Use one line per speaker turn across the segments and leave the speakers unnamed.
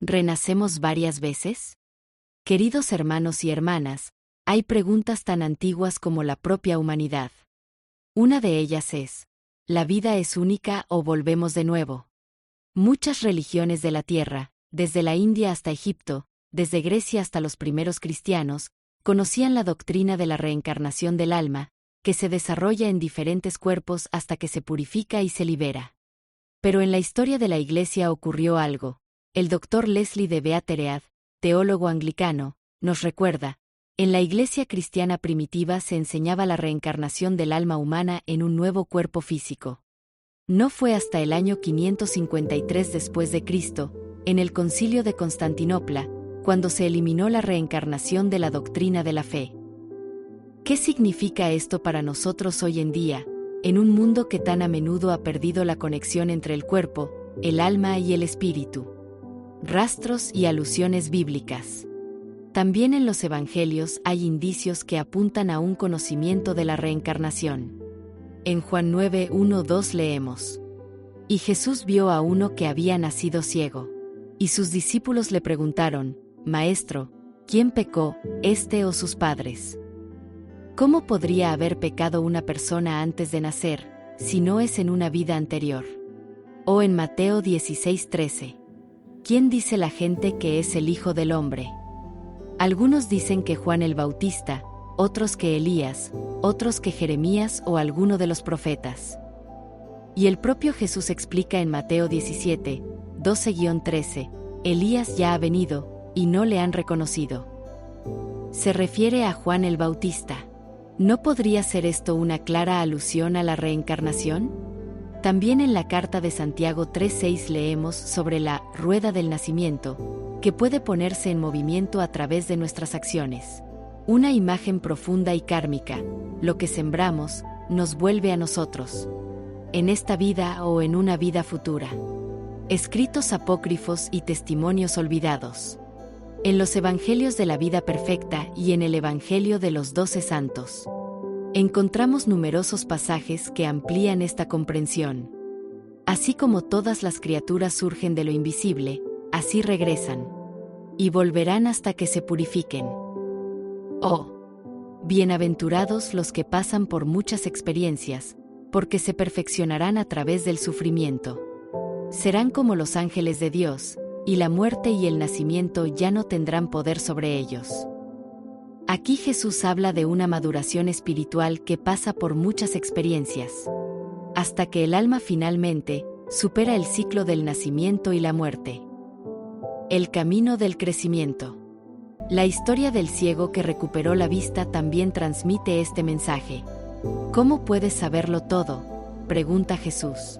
¿Renacemos varias veces? Queridos hermanos y hermanas, hay preguntas tan antiguas como la propia humanidad. Una de ellas es, ¿la vida es única o volvemos de nuevo? Muchas religiones de la tierra, desde la India hasta Egipto, desde Grecia hasta los primeros cristianos, conocían la doctrina de la reencarnación del alma, que se desarrolla en diferentes cuerpos hasta que se purifica y se libera. Pero en la historia de la Iglesia ocurrió algo. El Dr. Leslie de Beateread, teólogo anglicano, nos recuerda, en la Iglesia cristiana primitiva se enseñaba la reencarnación del alma humana en un nuevo cuerpo físico. No fue hasta el año 553 después de Cristo, en el Concilio de Constantinopla, cuando se eliminó la reencarnación de la doctrina de la fe. ¿Qué significa esto para nosotros hoy en día, en un mundo que tan a menudo ha perdido la conexión entre el cuerpo, el alma y el espíritu? Rastros y alusiones bíblicas. También en los evangelios hay indicios que apuntan a un conocimiento de la reencarnación. En Juan 9:1-2 leemos: Y Jesús vio a uno que había nacido ciego. Y sus discípulos le preguntaron: Maestro, ¿quién pecó, este o sus padres? ¿Cómo podría haber pecado una persona antes de nacer, si no es en una vida anterior? O en Mateo 16:13. ¿Quién dice la gente que es el Hijo del Hombre? Algunos dicen que Juan el Bautista, otros que Elías, otros que Jeremías o alguno de los profetas. Y el propio Jesús explica en Mateo 17:12-13, Elías ya ha venido, y no le han reconocido. Se refiere a Juan el Bautista. ¿No podría ser esto una clara alusión a la reencarnación? También en la carta de Santiago 3:6 leemos sobre la rueda del nacimiento, que puede ponerse en movimiento a través de nuestras acciones. Una imagen profunda y kármica, lo que sembramos, nos vuelve a nosotros. En esta vida o en una vida futura. Escritos apócrifos y testimonios olvidados. En los Evangelios de la Vida Perfecta y en el Evangelio de los 12 Santos, encontramos numerosos pasajes que amplían esta comprensión. Así como todas las criaturas surgen de lo invisible, así regresan. Y volverán hasta que se purifiquen. Oh, bienaventurados los que pasan por muchas experiencias, porque se perfeccionarán a través del sufrimiento. Serán como los ángeles de Dios, y la muerte y el nacimiento ya no tendrán poder sobre ellos. Aquí Jesús habla de una maduración espiritual que pasa por muchas experiencias, hasta que el alma finalmente supera el ciclo del nacimiento y la muerte. El camino del crecimiento. La historia del ciego que recuperó la vista también transmite este mensaje. ¿Cómo puedes saberlo todo?, pregunta Jesús.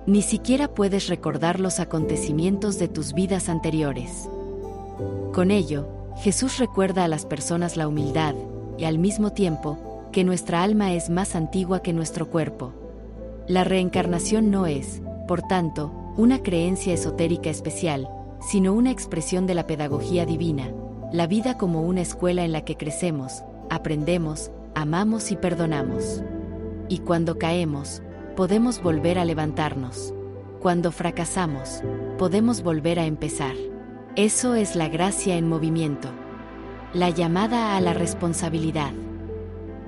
Ni siquiera puedes recordar los acontecimientos de tus vidas anteriores. Con ello, Jesús recuerda a las personas la humildad, y al mismo tiempo, que nuestra alma es más antigua que nuestro cuerpo. La reencarnación no es, por tanto, una creencia esotérica especial, sino una expresión de la pedagogía divina, la vida como una escuela en la que crecemos, aprendemos, amamos y perdonamos. Y cuando caemos, podemos volver a levantarnos. Cuando fracasamos, podemos volver a empezar. Eso es la gracia en movimiento. La llamada a la responsabilidad.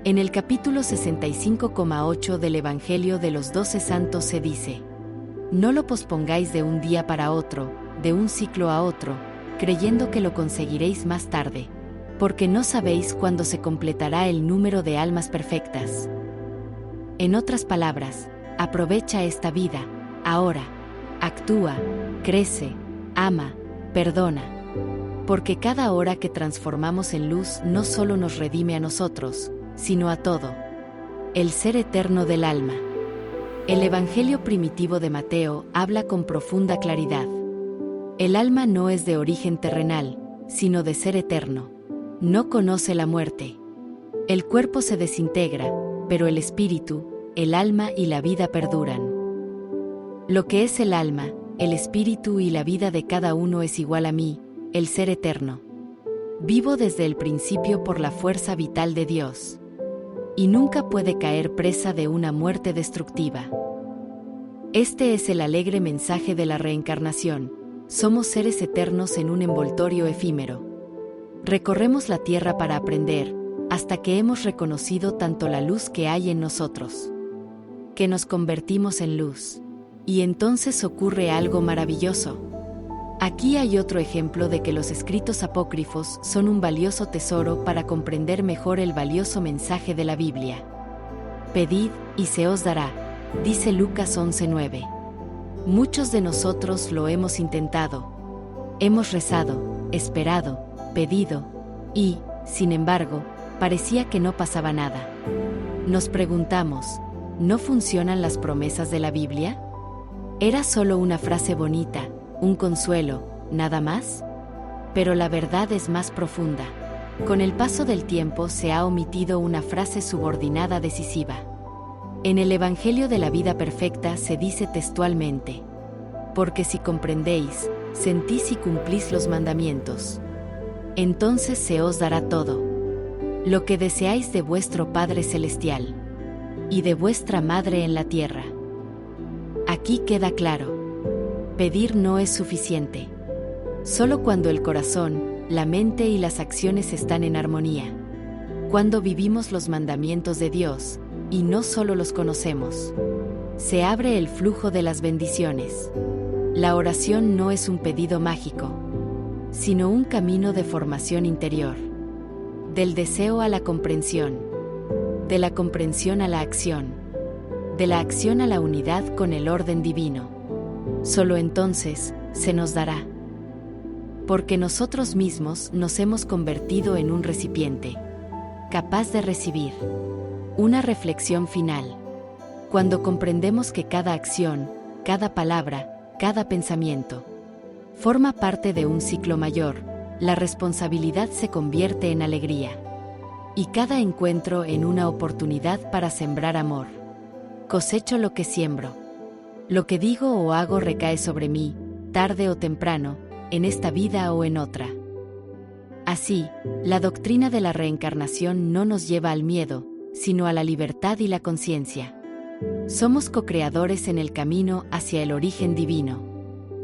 En el capítulo 65,8 del Evangelio de los 12 Santos se dice: No lo pospongáis de un día para otro, de un ciclo a otro, creyendo que lo conseguiréis más tarde, porque no sabéis cuándo se completará el número de almas perfectas. En otras palabras, aprovecha esta vida, ahora. Actúa, crece, ama, perdona. Porque cada hora que transformamos en luz no solo nos redime a nosotros, sino a todo. El ser eterno del alma. El Evangelio primitivo de Mateo habla con profunda claridad. El alma no es de origen terrenal, sino de ser eterno. No conoce la muerte. El cuerpo se desintegra, pero el espíritu, el alma y la vida perduran. Lo que es el alma, el espíritu y la vida de cada uno es igual a mí, el ser eterno. Vivo desde el principio por la fuerza vital de Dios. Y nunca puede caer presa de una muerte destructiva. Este es el alegre mensaje de la reencarnación, Somos seres eternos en un envoltorio efímero. Recorremos la tierra para aprender, hasta que hemos reconocido tanto la luz que hay en nosotros, que nos convertimos en luz. Y entonces ocurre algo maravilloso. Aquí hay otro ejemplo de que los escritos apócrifos son un valioso tesoro para comprender mejor el valioso mensaje de la Biblia. Pedid, y se os dará, dice Lucas 11:9. Muchos de nosotros lo hemos intentado. Hemos rezado, esperado, pedido, y, sin embargo, parecía que no pasaba nada. Nos preguntamos, ¿no funcionan las promesas de la Biblia? ¿Era solo una frase bonita, un consuelo, nada más? Pero la verdad es más profunda. Con el paso del tiempo se ha omitido una frase subordinada decisiva. En el Evangelio de la Vida Perfecta se dice textualmente: porque si comprendéis, sentís y cumplís los mandamientos, entonces se os dará todo lo que deseáis de vuestro Padre Celestial y de vuestra Madre en la tierra. Aquí queda claro: pedir no es suficiente. Solo cuando el corazón, la mente y las acciones están en armonía. Cuando vivimos los mandamientos de Dios, y no solo los conocemos, se abre el flujo de las bendiciones. La oración no es un pedido mágico, sino un camino de formación interior. Del deseo a la comprensión, de la comprensión a la acción, de la acción a la unidad con el orden divino. Solo entonces se nos dará. Porque nosotros mismos nos hemos convertido en un recipiente capaz de recibir. Una reflexión final. Cuando comprendemos que cada acción, cada palabra, cada pensamiento forma parte de un ciclo mayor, la responsabilidad se convierte en alegría. Y cada encuentro en una oportunidad para sembrar amor. Cosecho lo que siembro. Lo que digo o hago recae sobre mí, tarde o temprano, en esta vida o en otra. Así, la doctrina de la reencarnación no nos lleva al miedo, sino a la libertad y la conciencia. Somos co-creadores en el camino hacia el origen divino.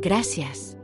Gracias.